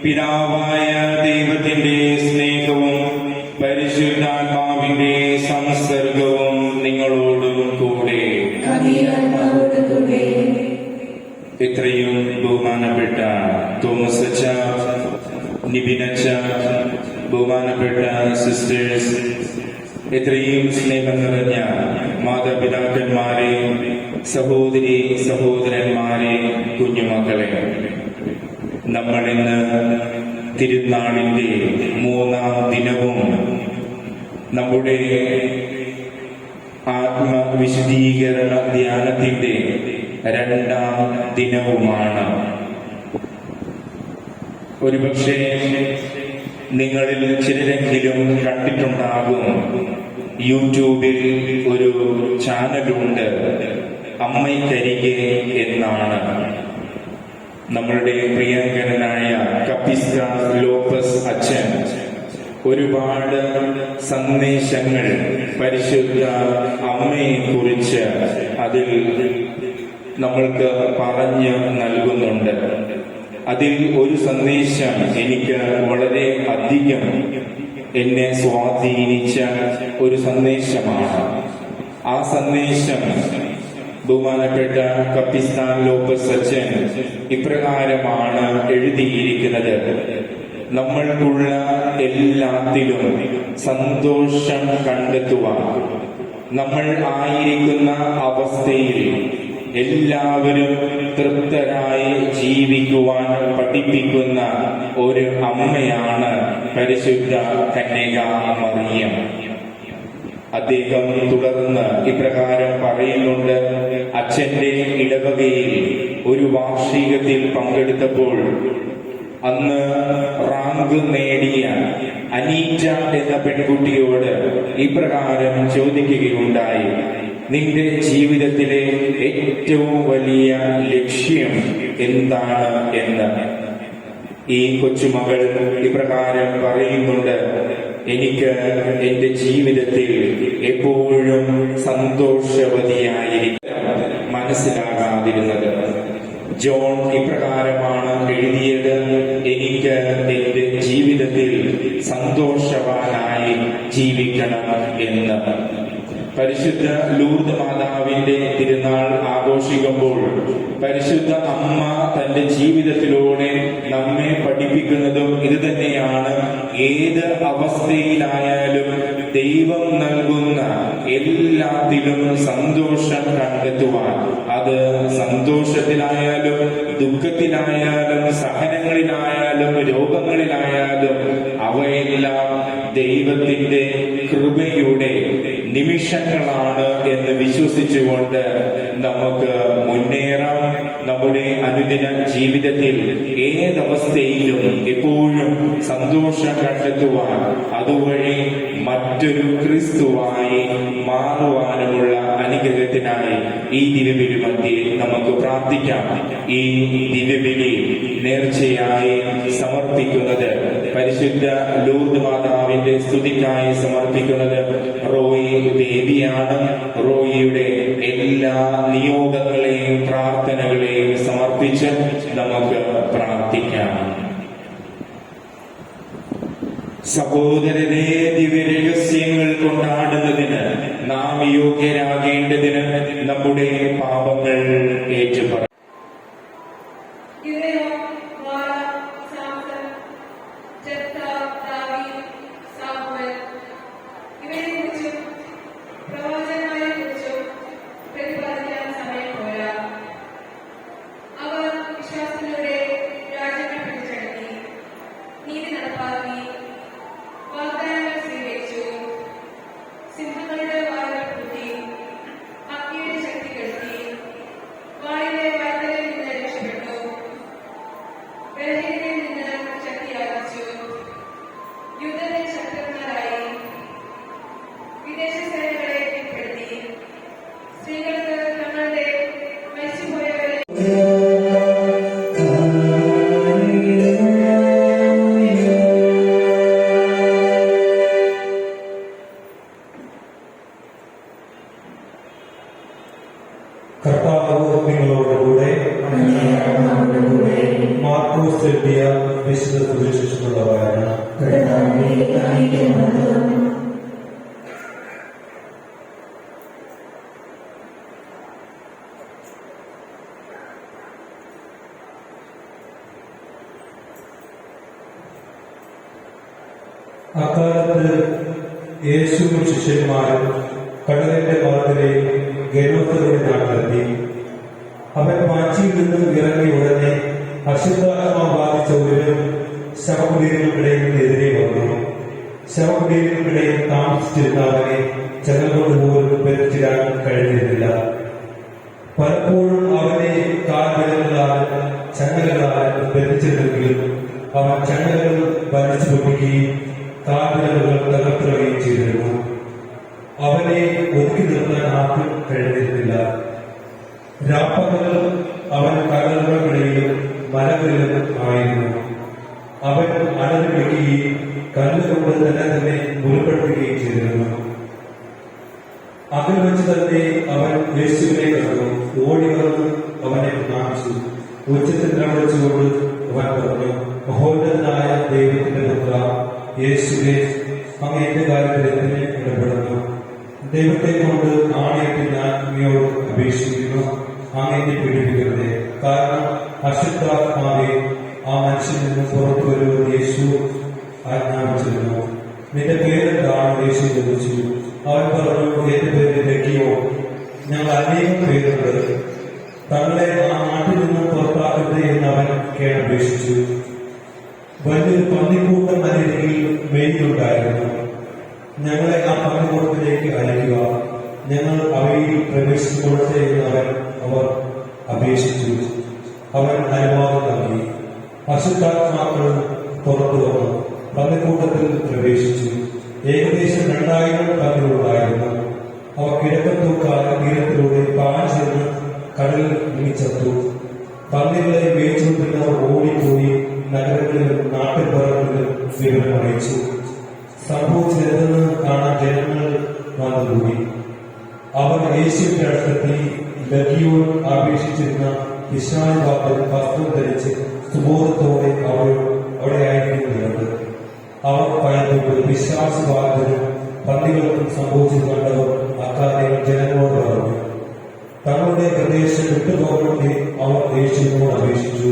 പിതാവായ ദൈവത്തിന്റെ സ്നേഹവും പരിശുദ്ധാത്മാവിന്റെ സംസർഗവും നിങ്ങളോടും കൂടെ. എത്രയും ബഹുമാനപ്പെട്ട തോമസ് അച്ച, നിബിനച്ച, ബഹുമാനപ്പെട്ട സിസ്റ്റേഴ്സ്, എത്രയും സ്നേഹം നിറഞ്ഞ മാതാപിതാക്കന്മാരെ, സഹോദരി സഹോദരന്മാരെ, കുഞ്ഞുമക്കളെ, നമ്മളിന്ന് തിരുനാളിന്റെ 3-ാം ദിനവും നമ്മുടെ ആത്മവിശുദ്ധീകരണ ധ്യാനത്തിന്റെ 2-ാം ദിനവുമാണ്. ഒരുപക്ഷെ നിങ്ങളിൽ ചിലരെങ്കിലും കണ്ടിട്ടുണ്ടാകും, യൂട്യൂബിൽ ഒരു ചാനലുണ്ട്, അമ്മയ്ക്കരികെ എന്നാണ്. നമ്മളുടെ പ്രിയങ്കരനായ കപ്പിസ്കാസ് ലോപ്പസ് അച്ഛൻ ഒരുപാട് സന്ദേശങ്ങൾ പരിശുദ്ധ അമ്മയെ കുറിച്ച് അതിൽ നമ്മൾക്ക് പറഞ്ഞു നൽകുന്നുണ്ട്. അതിൽ ഒരു സന്ദേശം എനിക്ക് വളരെ അധികം എന്നെ സ്വാധീനിച്ച ഒരു സന്ദേശമാണ്. ആ സന്ദേശം ബഹുമാനപ്പെട്ട കപ്പിസ്ഥാൻ ലോപ്പസ് അച്ഛൻ ഇപ്രകാരമാണ് എഴുതിയിരിക്കുന്നത്: നമ്മൾക്കുള്ള എല്ലാത്തിലും സന്തോഷം കണ്ടെത്തുവാൻ, നമ്മൾ ആയിരിക്കുന്ന അവസ്ഥയിൽ എല്ലാവരും തൃപ്തരായി ജീവിക്കുവാൻ പഠിപ്പിക്കുന്ന ഒരു അമ്മയാണ് പരിശുദ്ധ കന്യക മറിയം. അദ്ദേഹം തുടർന്ന് ഇപ്രകാരം പറയുന്നുണ്ട്: അച്ഛന്റെ ഇടവകയിൽ ഒരു വാർഷികത്തിൽ പങ്കെടുത്തപ്പോൾ അന്ന് റാങ്ക് നേടിയ അനീറ്റ എന്ന പെൺകുട്ടിയോട് ഇപ്രകാരം ചോദിക്കുകയുണ്ടായി: നിന്റെ ജീവിതത്തിലെ ഏറ്റവും വലിയ ലക്ഷ്യം എന്താണ് എന്ന്. ഈ കൊച്ചുമകൾ ഇപ്രകാരം പറയുന്നുണ്ട്: എനിക്ക് എന്റെ ജീവിതത്തിൽ എപ്പോഴും സന്തോഷവതിയായിരിക്കാൻ മനസ്സിലാകാതിരുന്നത്. ജോൺ ഇപ്രകാരമാണ് എഴുതിയത്: എനിക്ക് എന്റെ ജീവിതത്തിൽ സന്തോഷവാനായി ജീവിക്കണം എന്ന്. പരിശുദ്ധ ലൂർദ് മാതാവിന്റെ തിരുനാൾ ആഘോഷിക്കുമ്പോൾ പരിശുദ്ധ അമ്മ തന്റെ ജീവിതത്തിലൂടെ നമ്മെ പഠിപ്പിക്കുന്നതും ഇത് തന്നെയാണ്. ഏത് അവസ്ഥയിലായാലും ദൈവം നൽകുന്ന എല്ലാത്തിലും സന്തോഷം കണ്ടെത്തുവാൻ, അത് സന്തോഷത്തിലായാലും ദുഃഖത്തിലായാലും സഹനങ്ങളിലായാലും രോഗങ്ങളിലായാലും അവയെല്ലാം ദൈവത്തിന്റെ കൃപയുടെ നിമിഷങ്ങളാണ് എന്ന് വിശ്വസിച്ചുകൊണ്ട് നമുക്ക് മുന്നേറാം. നമ്മുടെ അനുദിന ജീവിതത്തിൽ ഏതവസ്ഥയിലും എപ്പോഴും സന്തോഷം കണ്ടെത്തുവാൻ, അതുവഴി മറ്റൊരു ക്രിസ്തുവായി മാറുവാനുമുള്ള അനുഗ്രഹത്തിനായി ഈ ദിവ്യബലി മധ്യേ നമുക്ക് പ്രാർത്ഥിക്കാം. ഈ ദിവ്യബലി നേർച്ചയായി സമർപ്പിക്കുന്നത് പരിശുദ്ധ ലൂർദ് മാതാവിന്റെ സ്തുതിക്കായി സമർപ്പിക്കുന്നത് റോയി ദേവിയാണ്. റോയിയുടെ എല്ലാ നിയോഗങ്ങളെയും പ്രാർത്ഥനകളെയും സമർപ്പിച്ച് നമുക്ക് പ്രാർത്ഥിക്കാം. സഹോദരരെ, ദിവ്യരഹസ്യങ്ങൾ കൊണ്ടാടുന്നതിന് നാം യോഗ്യരാകേണ്ടതിന് നമ്മുടെ പാപങ്ങൾ ഏറ്റുപറയാം. കർത്താവ് നിങ്ങളോടുകൂടെ. മാർക്കോസ് എഴുതിയ വിശുദ്ധ സുവിശേഷമുള്ള വായന. അക്കാലത്ത് യേശുവും ശിഷ്യന്മാരും കടലിന്റെ മറുകരയിൽ ഗെനോസരുടെ നാട്ടിലെത്തി. അവൻ മാച്ചിയിൽ നിന്നും ഇറങ്ങി ഉടനെ അശുദ്ധാത്മാവ് ബാധിച്ച ഒരുവൻ ശവകുടീരങ്ങൾക്കിടയിൽ വന്നു. ശവകുടീരങ്ങൾക്കിടയിൽ താമസിച്ചിരുന്ന അവനെ ചങ്ങല കൊണ്ട് പോലും ബന്ധിച്ചിടാൻ കഴിഞ്ഞിരുന്നില്ല. പലപ്പോഴും അവനെ കാൽവിരലുകളാൽ ചങ്ങലകളാൽ ബന്ധിച്ചിരുന്നെങ്കിലും അവൻ ചങ്ങലകൾ വലിച്ചു പൊട്ടിക്കുകയും കാൽവിരലുകൾ തകർത്തുകയും ചെയ്തിരുന്നു. അവനെ ഒതുക്കി നിർത്താൻ ആർക്കും കഴിഞ്ഞിരുന്നില്ല. രാപ്പകൽ അവൻ കടലുകൾക്കിടയിലും മലകളിലും ആയിരുന്നു. അവൻ അലറി വിളിക്കുകയും കല്ലുകൊണ്ട് തന്നെ മുറിപ്പെടുത്തുകയും ചെയ്തിരുന്നു. അതിൽ വെച്ച് തന്നെ അവൻ യേശുവിനെ കണ്ടു. ഓടി വന്ന് അവനെ പ്രണാമിച്ചു. ഉച്ചത്തിൽ വിളിച്ചുകൊണ്ട് അവൻ പറഞ്ഞു, മഹോന്നതനായ ദൈവത്തിന്റെ പുത്ര യേശുവേ, അങ്ങ് എന്റെ കാര്യത്തിൽ എന്തിനെ ഇടപെടുന്നു? ദൈവത്തെ കൊണ്ട് ആണയിട്ട് ഞാൻ അങ്ങയോട് അപേക്ഷിക്കുന്നു, അങ്ങ് എന്നെ പീഡിപ്പിക്കരുതേ. കാരണം അശുദ്ധാത്മാവെ ആ മനുഷ്യനിൽ നിന്ന് പുറത്തു വരുമെന്ന് യേശു ആജ്ഞാപിച്ചിരുന്നു. നിന്റെ പേരെന്താണ്? യേശു ചോദിച്ചു. അവൻ പറഞ്ഞു, എന്റെ പേര് ലക്കിയോ. ഞങ്ങൾ അനേകം പേരുണ്ട്, തങ്ങളെ ആ നാട്ടിൽ നിന്നും പുറത്താക്കരുത് എന്ന് അവൻ കേട്ടപേക്ഷിച്ചു. വലിയൊരു പന്നിക്കൂട്ടം അതിരികിൽ മേയിലുണ്ടായിരുന്നു. ഞങ്ങളെ ആ പന്നിക്കൂട്ടത്തിലേക്ക് അയക്കുക, ഞങ്ങൾ അവയിൽ പ്രവേശിച്ചുകൊള്ളട്ടെ എന്ന് അവർ അപേക്ഷിച്ചു. അവൻ അനുവാദം നൽകി. അശുദ്ധാത്മാക്കൾ പുറത്തു വന്നു പന്നിക്കൂട്ടത്തിൽ പ്രവേശിച്ചു. ഏകദേശം 2000 പന്നികളുണ്ടായിരുന്നു. അവ കിഴക്കത്തൂക്കാല തീരത്തിലൂടെ പാഞ്ഞെന്ന് കടലിൽ മുങ്ങിച്ചത്തു. പന്നികളെ മേയിച്ചുകൊണ്ടിരുന്നവർ ഓടിപ്പോയി നഗരങ്ങളിലും നാട്ടിൻപുറങ്ങളിലും വിവരം അറിയിച്ചു. സംഭവിച്ചതെന്ന് കാണാൻ ജനങ്ങൾ വന്നുകൂടി. അവർ യേശുവിന്റെ അടുത്തെത്തി ലഗിയോൻ അപേക്ഷിച്ചിരുന്ന പിശാചുബാധൻ വസ്ത്രം ധരിച്ച് സുബോധത്തോടെ അവിടെ ആയിരിക്കുന്നുണ്ട്. അവർ ഭയപ്പെട്ടു. പിശാചുബാധനും പന്നികൾക്കും സംഭവിച്ചു കണ്ടവർ അക്കാര്യങ്ങൾ ജനങ്ങളോട് പറഞ്ഞു. തങ്ങളുടെ പ്രദേശം വിട്ടുപോകട്ടെ അവർ യേശുവിനോട് അപേക്ഷിച്ചു.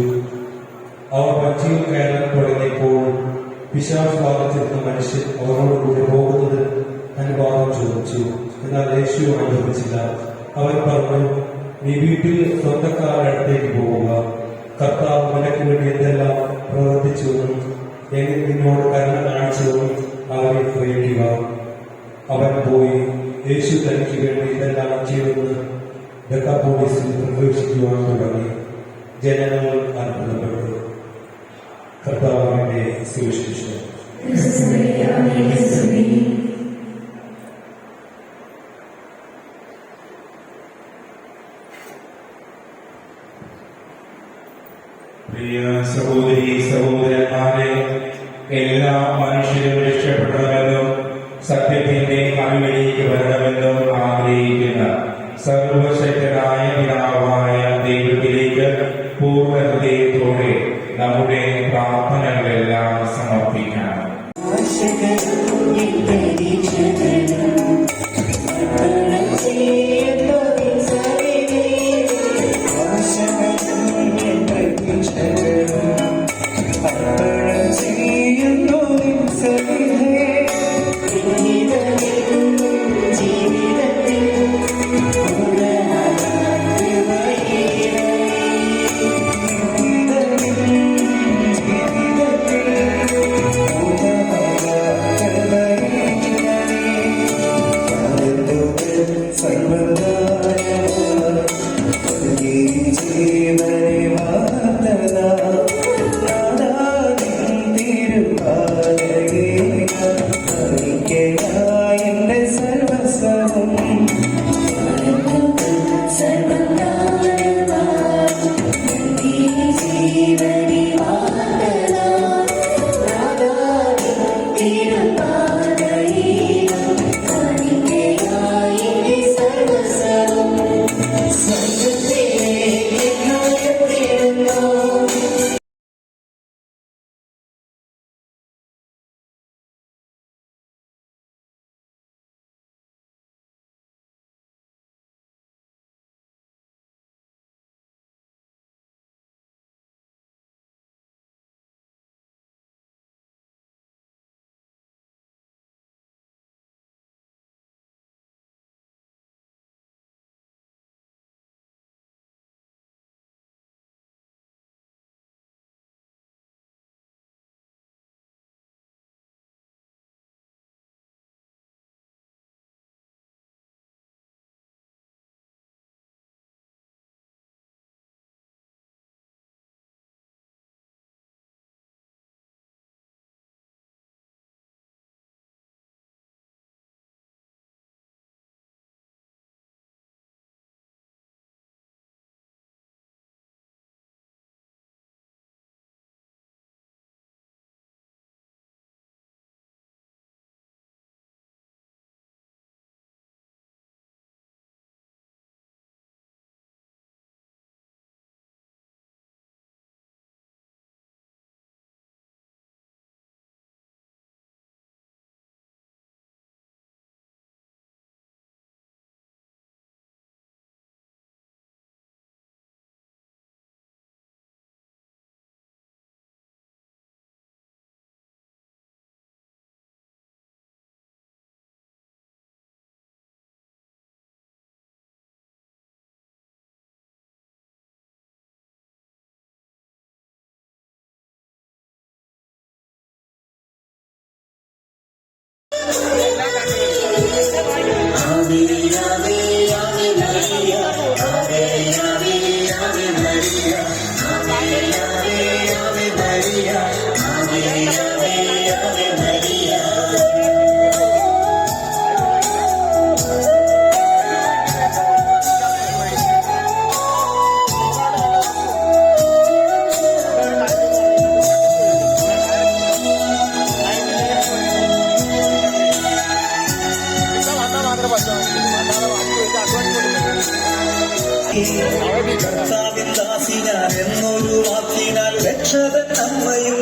അവർ പച്ചിയിൽ കയറാൻ തുടങ്ങിയപ്പോൾ പിശാച് ബാധിച്ചിരുന്ന മനുഷ്യൻ അവരോട് കൂടി പോകുന്നത് അനുവാദം ചോദിച്ചു. എന്നാൽ യേശു അനുവദിച്ചില്ല. അവൻ പറഞ്ഞു, നീ വീട്ടിൽ സ്വന്തക്കാരുടെ അടുത്തേക്ക് പോവുക. കർത്താവ് നിനക്ക് വേണ്ടി എന്തെല്ലാം പ്രവർത്തിച്ചുവെന്നും എങ്ങനെ നിന്നോട് കരുണ കാണിച്ചുവെന്നും അവരെ അറിയിക്കുക. അവൻ പോയി യേശു തനിക്ക് വേണ്ടി ഇതെല്ലാം ചെയ്തെന്ന് ഡെക്കാപോളിസിൽ പ്രവേശിക്കുവാൻ തുടങ്ങി. ജനങ്ങൾ അത്ഭുതപ്പെട്ടു. കർത്താവിന്റെ സുവിശേഷം. പ്രിയ സഹോദരി സഹോദരന്മാരെ, എല്ലാ മനുഷ്യരും രക്ഷപ്പെടണമെന്നും സത്യത്തിന്റെ അറിവിലേക്ക് വരണമെന്നും ആഗ്രഹിക്കുന്ന സർവശക്തനായ പിതാവായ ദൈവത്തിലേക്ക് പൂർണ്ണ ഹൃദയത്തോടെ നമ്മുടെ പ്രാർത്ഥനകളെല്ലാം സമർപ്പിക്കാം. കർത്താവിൻ ദാസിനാൻ എന്നൊരു വാക്കിനാൽ രക്ഷകൻ അമ്മയും